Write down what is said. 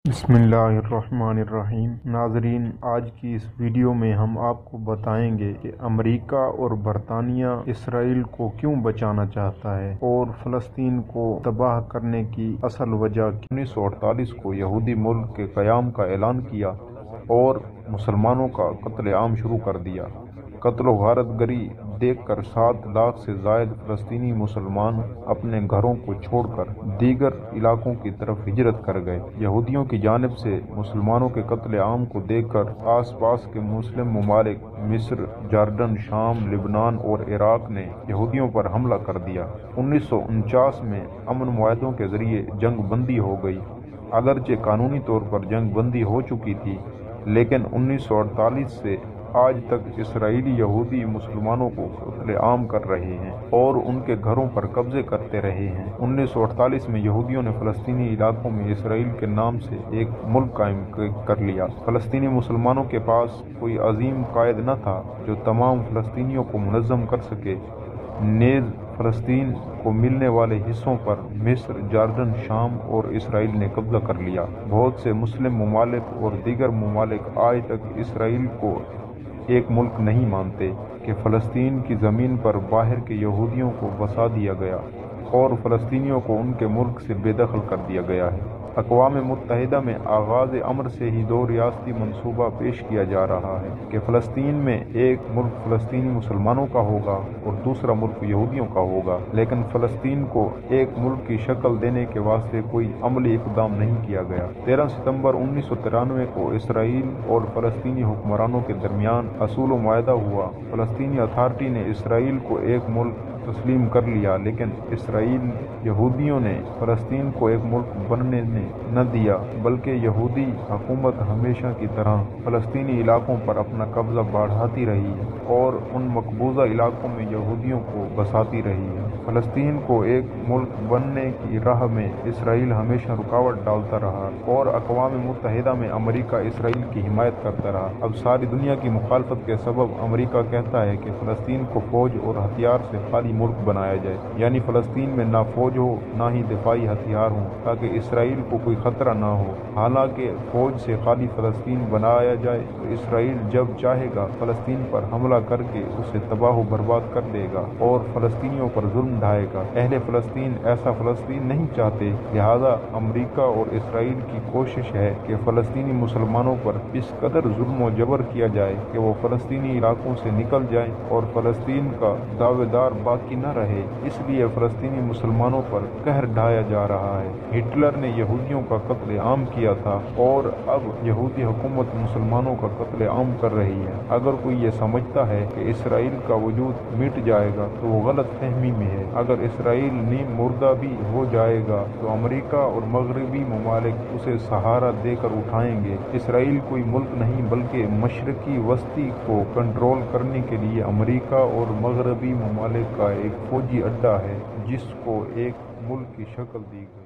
बिस्मिल्लाहिर्रहमानिर्रहीम। नाजरीन, आज की इस वीडियो में हम आपको बताएंगे कि अमेरिका और बरतानिया इसराइल को क्यों बचाना चाहता है और फ़लस्तीन को तबाह करने की असल वजह। 1948 को यहूदी मुल्क के क़याम का ऐलान किया और मुसलमानों का कत्ल-ए-आम शुरू कर दिया। कत्ल व गारतगरी देखकर 7 लाख से ज़ायद फ़लस्तीनी मुसलमान अपने घरों को छोड़कर दीगर इलाकों की तरफ हिजरत कर गए। यहूदियों की जानिब से मुसलमानों के कत्ल-ए-आम को देखकर आस-पास के मुस्लिम ममालिक मिस्र, जॉर्डन, शाम, लिबनान और इराक ने यहूदियों पर हमला कर दिया। 1949 में अमन मुआहदों के जरिए जंग बंदी हो गई। अगरचे कानूनी तौर पर जंग बंदी हो चुकी थी, लेकिन 1948 से आज तक इसराइली यहूदी मुसलमानों को कत्ल-ए-आम कर रहे हैं और उनके घरों पर कब्जे करते रहे हैं। 1948 में यहूदियों ने फ़लस्तीनी इलाकों में इसराइल के नाम से एक मुल्क कायम कर लिया। फ़लस्तीनी मुसलमानों के पास कोई अजीम कायद न था जो तमाम फ़लस्तीनियों को मुनज़्ज़म कर सके। नेज़ फ़लस्तीन को मिलने वाले हिस्सों पर मिस्र, जॉर्डन, शाम और इसराइल ने कब्जा कर लिया। बहुत से मुस्लिम ममालिक और दीगर ममालिक आज तक इसराइल को एक मुल्क नहीं मानते कि फ़लस्तीन की ज़मीन पर बाहर के यहूदियों को बसा दिया गया और फ़लस्तीनियों को उनके मुल्क से बेदखल कर दिया गया है। अक़वाम मुत्तहिदा में आगाज़ अमर से ही 2 रियासती मंसूबा पेश किया जा रहा है कि फ़लस्तीन में एक मुल्क फ़लस्तीनी मुसलमानों का होगा और दूसरा मुल्क यहूदियों का होगा, लेकिन फ़लस्तीन को एक मुल्क की शक्ल देने के वास्ते कोई अमली इक़दाम नहीं किया गया। 13 सितंबर 1993 को इसराइल और फ़लस्तीनी हुक्मरानों के दरमियान असूल व मुआहदा हुआ। फ़लस्तीनी अथॉरिटी ने इसराइल को एक मुल्क तस्लीम कर लिया, लेकिन इसराइल यहूदियों ने फ़लस्तीन को एक मुल्क बनने न दिया, बल्कि यहूदी हुकूमत हमेशा की तरह फ़लस्तीनी इलाकों पर अपना कब्ज़ा बढ़ाती रही है और उन मकबूजा इलाकों में यहूदियों को बसाती रही है। फ़लस्तीन को एक मुल्क बनने की राह में इसराइल हमेशा रुकावट डालता रहा और अक़वाम मुत्तहिदा में अमेरिका इसराइल की हिमायत करता रहा। अब सारी दुनिया की मुखालफत के सबब अमेरिका कहता है कि फ़लस्तीन को फ़ौज और हथियार से खाली मुल्क बनाया जाए, यानी फ़लस्तीन में ना फ़ौज हो ना ही दिफाई हथियार हों, ताकि इसराइल को कोई ख़तरा ना हो। हालांकि फ़ौज से खाली फ़लस्तीन बनाया जाए तो इसराइल जब चाहेगा फ़लस्तीन पर हमला करके उसे तबाह बर्बाद कर देगा और फ़लस्तीनियों पर जुल्म ढाएगा। अहले फ़लस्तीन ऐसा फ़लस्तीन नहीं चाहते, लिहाजा अमेरिका और इसराइल की कोशिश है कि फ़लस्तीनी मुसलमानों पर इस कदर जुल्म व जबर किया जाए कि वो फ़लस्तीनी इलाकों से निकल जाएं और फ़लस्तीन का दावेदार बाकी न रहे। इसलिए फ़लस्तीनी मुसलमानों पर कहर ढाया जा रहा है। हिटलर ने यहूदियों का कत्ल-ए-आम किया था और अब यहूदी हुकूमत मुसलमानों का कत्ल-ए-आम कर रही है। अगर कोई ये समझता है कि इसराइल का वजूद मिट जाएगा तो वो गलत फहमी में है। अगर इसराइल नीम मुर्दा भी हो जाएगा तो अमेरिका और मगरबी ममालिक उसे सहारा देकर उठाएंगे। इसराइल कोई मुल्क नहीं बल्कि मशरकी वस्ती को कंट्रोल करने के लिए अमेरिका और मगरबी ममालिक का एक फौजी अड्डा है, जिसको एक मुल्क की शक्ल दी गई।